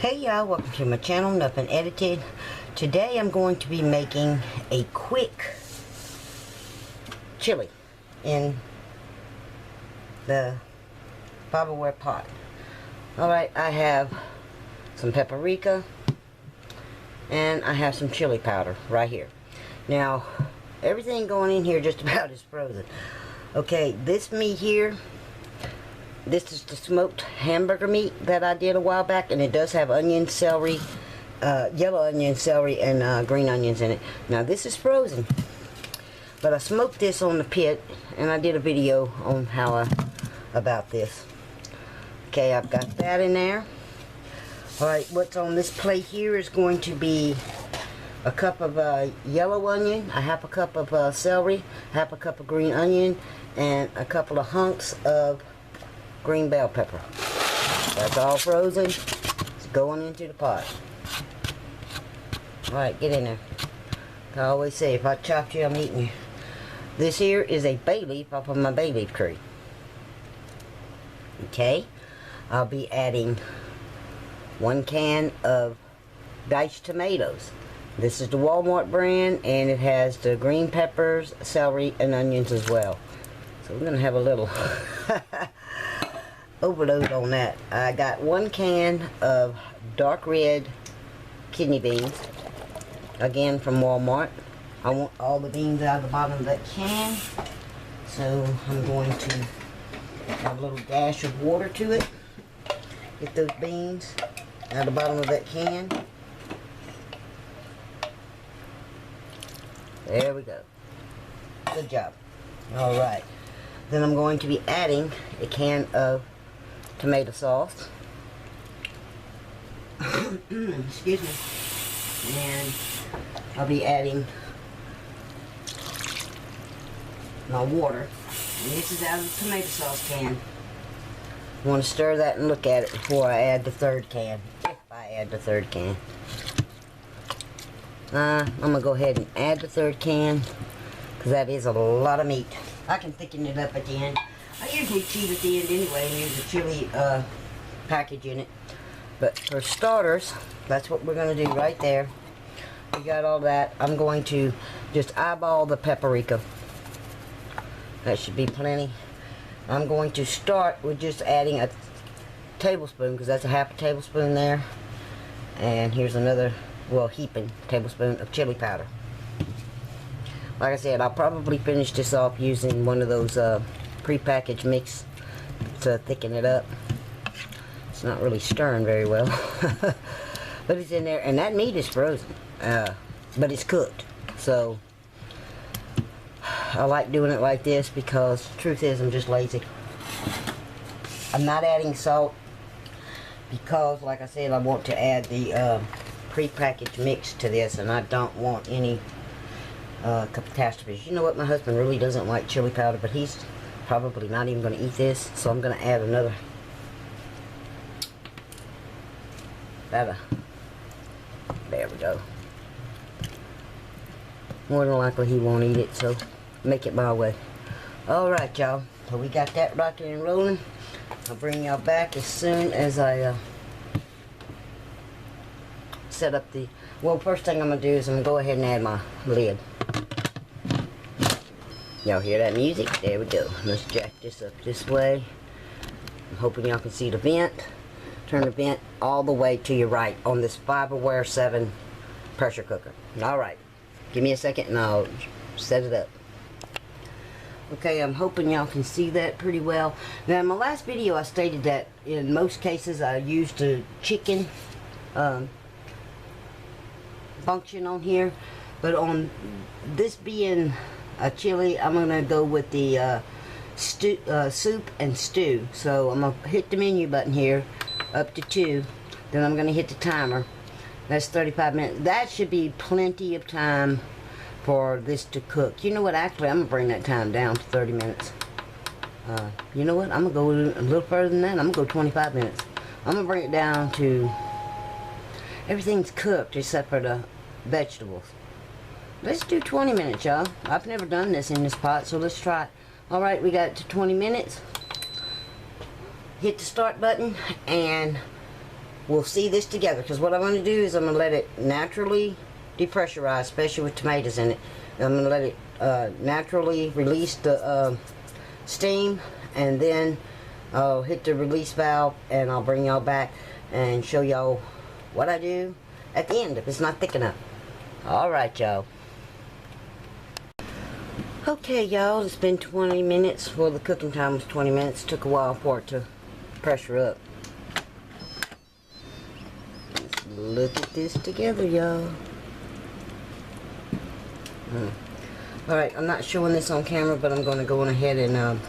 Hey y'all, welcome to my channel, Nothing Edited. Today I'm going to be making a quick chili in the Farberware pot. Alright, I have some paprika and I have some chili powder right here. Now, everything going in here just about is frozen. Okay, this meat here, this is the smoked hamburger meat that I did a while back, and it does have onion, celery, yellow onion, celery, and green onions in it. Now this is frozen, but I smoked this on the pit, and I did a video on how about this. Okay, I've got that in there. Alright, what's on this plate here is going to be a cup of yellow onion, a half a cup of celery, half a cup of green onion, and a couple of hunks of green bell pepper. That's all frozen. It's going into the pot. Alright, get in there. I always say, if I chopped you, I'm eating you. This here is a bay leaf off of my bay leaf tree. Okay, I'll be adding 1 can of diced tomatoes. This is the Walmart brand, and it has the green peppers, celery, and onions as well. So we're going to have a little overload on that. I got 1 can of dark red kidney beans, again from Walmart. I want all the beans out of the bottom of that can, so I'm going to add a little dash of water to it. Get those beans out of the bottom of that can. There we go. Good job. Alright. Then I'm going to be adding a can of tomato sauce. Excuse me. And I'll be adding my water. And this is out of the tomato sauce can. I want to stir that and look at it before I add the 3rd can. If I add the 3rd can. I'm going to go ahead and add the 3rd can, because that is a lot of meat. I can thicken it up at the end. I usually cheat at the end anyway and use a chili package in it. But for starters, that's what we're going to do right there. We got all that. I'm going to just eyeball the paprika. That should be plenty. I'm going to start with just adding a tablespoon, because that's a half a tablespoon there. And here's another, well, heaping tablespoon of chili powder. Like I said, I'll probably finish this off using one of those pre-packaged mix to thicken it up. It's not really stirring very well. But it's in there, and that meat is frozen. But it's cooked. So I like doing it like this because the truth is I'm just lazy. I'm not adding salt because, like I said, I want to add the pre-packaged mix to this, and I don't want any catastrophes. You know what, my husband really doesn't like chili powder, but he's probably not even going to eat this, so I'm going to add another there we go. More than likely he won't eat it, so make it my way. Alright y'all, so we got that rocking and rolling. I'll bring y'all back as soon as I set up the, well, first thing I'm going to do is I'm going to go ahead and add my lid. Y'all hear that music? There we go. Let's jack this up this way. I'm hoping y'all can see the vent. Turn the vent all the way to your right on this Farberware 7 pressure cooker. Alright, give me a second and I'll set it up. Okay, I'm hoping y'all can see that pretty well. Now in my last video I stated that in most cases I used the chicken function on here, but on this being a chili, I'm gonna go with the soup and stew. So I'm gonna hit the menu button here up to 2, then I'm gonna hit the timer. That's 35 minutes. That should be plenty of time for this to cook. You know what, actually I'm gonna bring that time down to 30 minutes. You know what, I'm gonna go a little further than that. I'm gonna go 25 minutes. I'm gonna bring it down to everything's cooked except for the vegetables. Let's do 20 minutes, y'all. I've never done this in this pot, so let's try it. Alright, we got it to 20 minutes. Hit the start button, and we'll see this together, because what I'm going to do is I'm going to let it naturally depressurize, especially with tomatoes in it. I'm going to let it naturally release the steam, and then I'll hit the release valve, and I'll bring y'all back and show y'all what I do at the end if it's not thick enough. Alright, y'all. Okay, y'all, it's been 20 minutes. Well, the cooking time was 20 minutes. Took a while for it to pressure up. Let's look at this together, y'all. Alright, I'm not showing this on camera, but I'm going to go on ahead and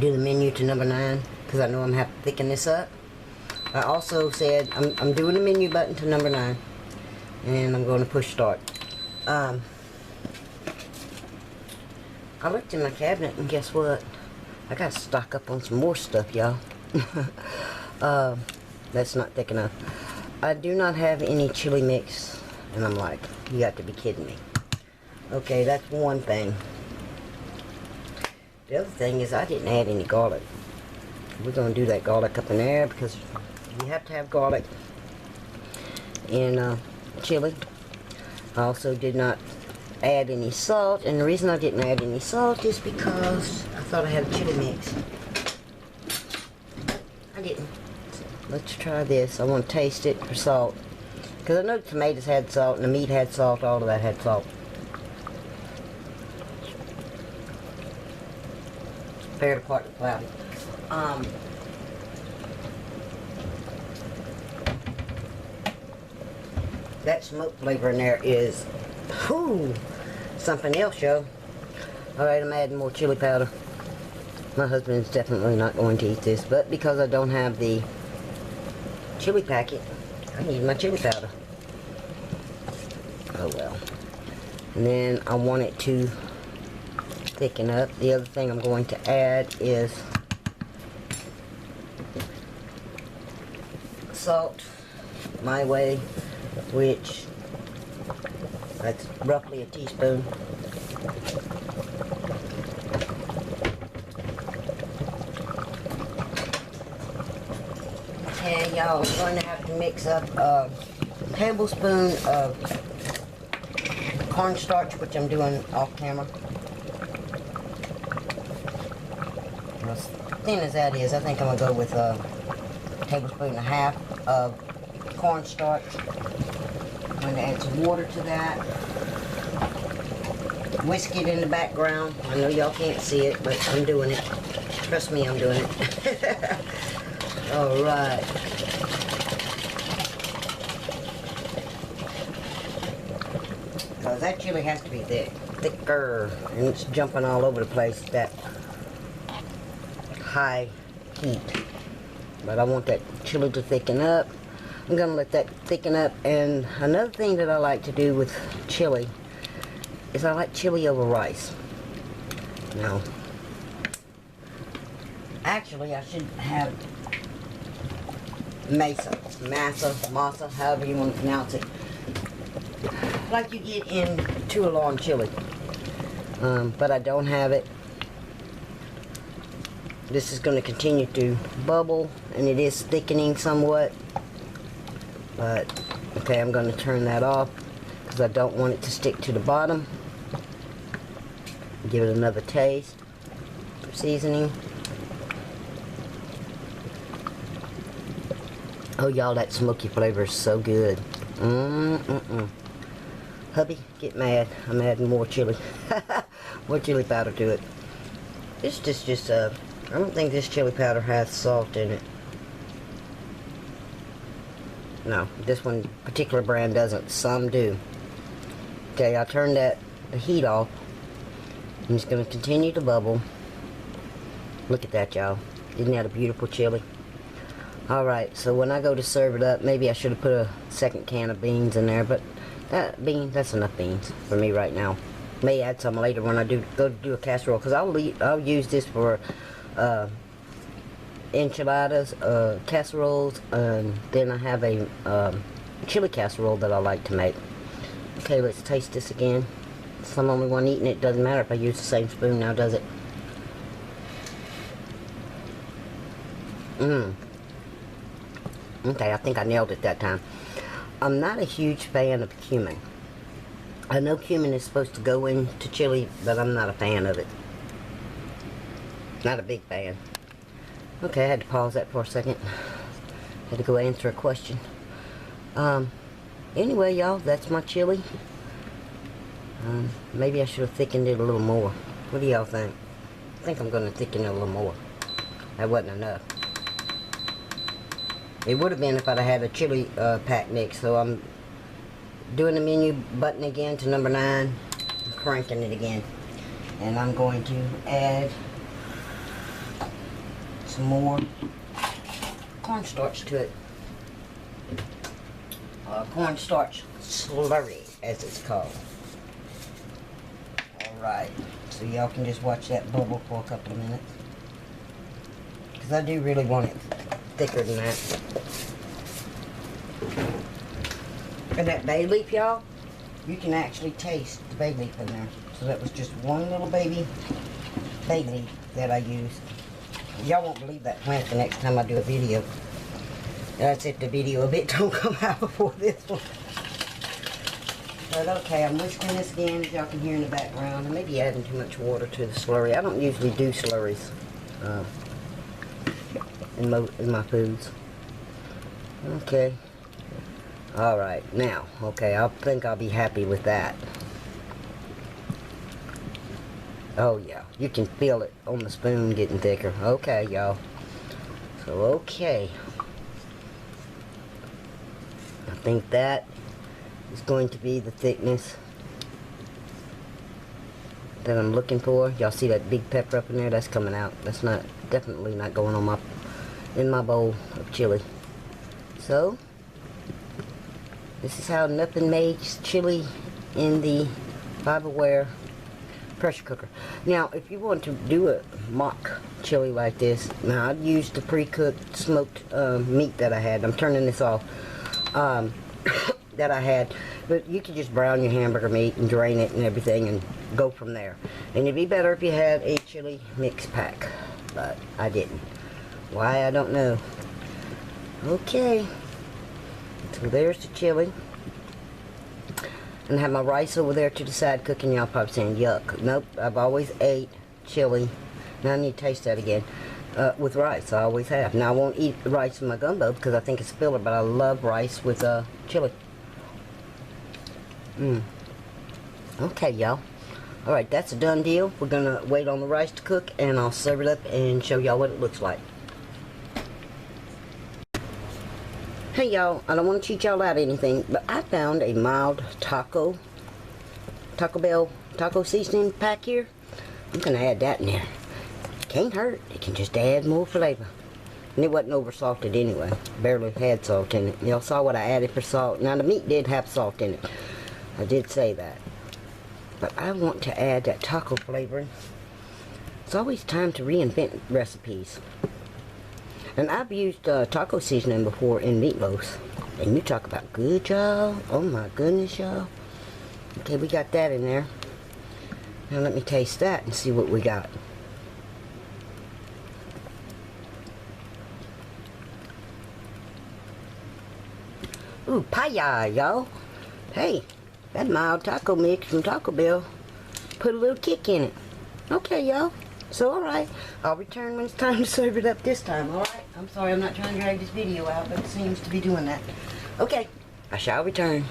do the menu to number 9, because I know I'm going to have to thicken this up. I also said I'm doing the menu button to number 9, and I'm going to push start. I looked in my cabinet, and guess what? I got to stock up on some more stuff, y'all. That's not thick enough. I do not have any chili mix, and I'm like, you got to be kidding me. Okay, that's one thing. The other thing is I didn't add any garlic. We're going to do that garlic up in there, because you have to have garlic in chili. I also did not add any salt, and the reason I didn't add any salt is because I thought I had a chili mix. I didn't. So let's try this. I want to taste it for salt, because I know the tomatoes had salt and the meat had salt. All of that had salt. Fair to partly cloudy. That smoke flavor in there is, whew, something else, yo. Alright, I'm adding more chili powder. My husband's definitely not going to eat this, but because I don't have the chili packet, I need my chili powder. Oh well. And then I want it to thicken up. The other thing I'm going to add is salt, my way, which that's roughly a teaspoon. And y'all, I'm going to have to mix up a tablespoon of cornstarch, which I'm doing off camera. As thin as that is, I think I'm going to go with a tablespoon and a half of cornstarch. I'm going to add some water to that. Whisk it in the background. I know y'all can't see it, but I'm doing it. Trust me, I'm doing it. Alright. Because that chili has to be thick. Thicker. And it's jumping all over the place. That high heat. But I want that chili to thicken up. I'm going to let that thicken up. And another thing that I like to do with chili is I like chili over rice. Now, actually I should have masa, however you want to pronounce it, like you get in two-alarm chili. But I don't have it. This is going to continue to bubble, and it is thickening somewhat. But, okay, I'm going to turn that off because I don't want it to stick to the bottom. Give it another taste for seasoning. Oh, y'all, that smoky flavor is so good. Hubby, get mad. I'm adding more chili. More chili powder to it. This just I don't think this chili powder has salt in it. No, this one particular brand doesn't. Some do. Okay, I'll turn the heat off. I'm just going to continue to bubble. Look at that, y'all. Isn't that a beautiful chili? Alright, so when I go to serve it up, maybe I should have put a second can of beans in there, but that's enough beans for me right now. May add some later when I go to do a casserole, because I'll use this for enchiladas, casseroles, and then I have a chili casserole that I like to make. Okay, let's taste this again. Since I'm the only one eating it, doesn't matter if I use the same spoon now, does it? Okay, I think I nailed it that time. I'm not a huge fan of cumin. I know cumin is supposed to go into chili, but I'm not a fan of it. Not a big fan. Okay, I had to pause that for a second. Had to go answer a question. Anyway, y'all, that's my chili. Maybe I should have thickened it a little more. What do y'all think? I think I'm going to thicken it a little more. That wasn't enough. It would have been if I'd have had a chili pack mix. So I'm doing the menu button again to number 9. I'm cranking it again. And I'm going to add some more cornstarch to it. Cornstarch slurry, as it's called. Alright, so y'all can just watch that bubble for a couple of minutes. Because I do really want it thicker than that. And that bay leaf, y'all, you can actually taste the bay leaf in there. So that was just one little baby bay leaf that I used. Y'all won't believe that plant the next time I do a video. That's if the video of it don't come out before this one. But okay, I'm whisking this again, as y'all can hear in the background. I may be adding too much water to the slurry. I don't usually do slurries in my foods. Okay. Alright, now, okay, I think I'll be happy with that. Oh yeah, you can feel it on the spoon getting thicker. Okay, y'all. So, okay. I think that is going to be the thickness that I'm looking for. Y'all see that big pepper up in there? That's coming out. That's not, definitely not going on in my bowl of chili. So, this is how nothing makes chili in the Farberware pressure cooker. Now, if you want to do a mock chili like this, now I'd use the pre-cooked smoked meat that I had. I'm turning this off. That I had, but you could just brown your hamburger meat and drain it and everything and go from there. And it'd be better if you had a chili mix pack, but I didn't. Why, I don't know. Okay, so there's the chili. And I have my rice over there to the side cooking. Y'all probably saying yuck. Nope, I've always ate chili. Now I need to taste that again. With rice, I always have. Now I won't eat the rice in my gumbo because I think it's filler, but I love rice with chili. Okay, y'all. Alright, that's a done deal. We're gonna wait on the rice to cook and I'll serve it up and show y'all what it looks like. Hey y'all, I don't want to cheat y'all out anything, but I found a mild Taco Bell taco seasoning pack here. I'm gonna add that in there. Can't hurt. It can just add more flavor. And it wasn't over salted anyway. Barely had salt in it. Y'all saw what I added for salt. Now the meat did have salt in it. I did say that. But I want to add that taco flavoring. It's always time to reinvent recipes. And I've used taco seasoning before in meatloafs. And you talk about good, y'all. Oh my goodness, y'all. Okay, we got that in there. Now let me taste that and see what we got. Ooh, pie, y'all. Hey, that mild taco mix from Taco Bell put a little kick in it. Okay, y'all. So, alright. I'll return when it's time to serve it up this time, alright? I'm sorry I'm not trying to drag this video out, but it seems to be doing that. Okay, I shall return.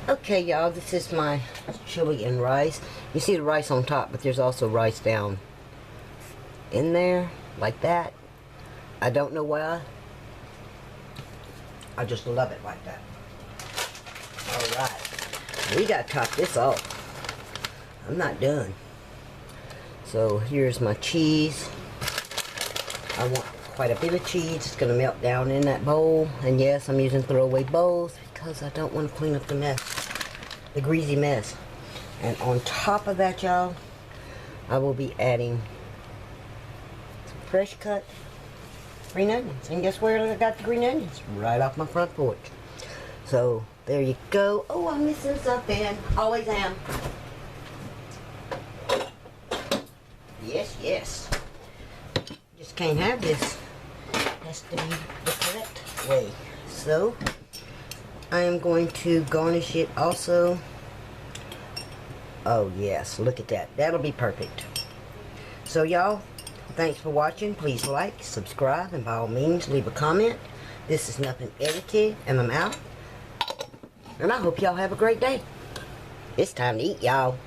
Okay, y'all, this is my chili and rice. You see the rice on top, but there's also rice down in there, like that. I don't know why. I just love it like that. Alright. We gotta top this off. I'm not done. So here's my cheese. I want quite a bit of cheese. It's gonna melt down in that bowl. And yes, I'm using throwaway bowls because I don't want to clean up the mess. The greasy mess. And on top of that, y'all, I will be adding some fresh cut green onions. And guess where I got the green onions? Right off my front porch. So, there you go. Oh, I'm missing something. Always am. Yes, yes. Just can't have this. has to be the correct way. So, I am going to garnish it also. Oh yes, look at that. That'll be perfect. So y'all, thanks for watching. Please like, subscribe, and by all means, leave a comment. This is Nothing Edited, and I'm out. And I hope y'all have a great day. It's time to eat, y'all.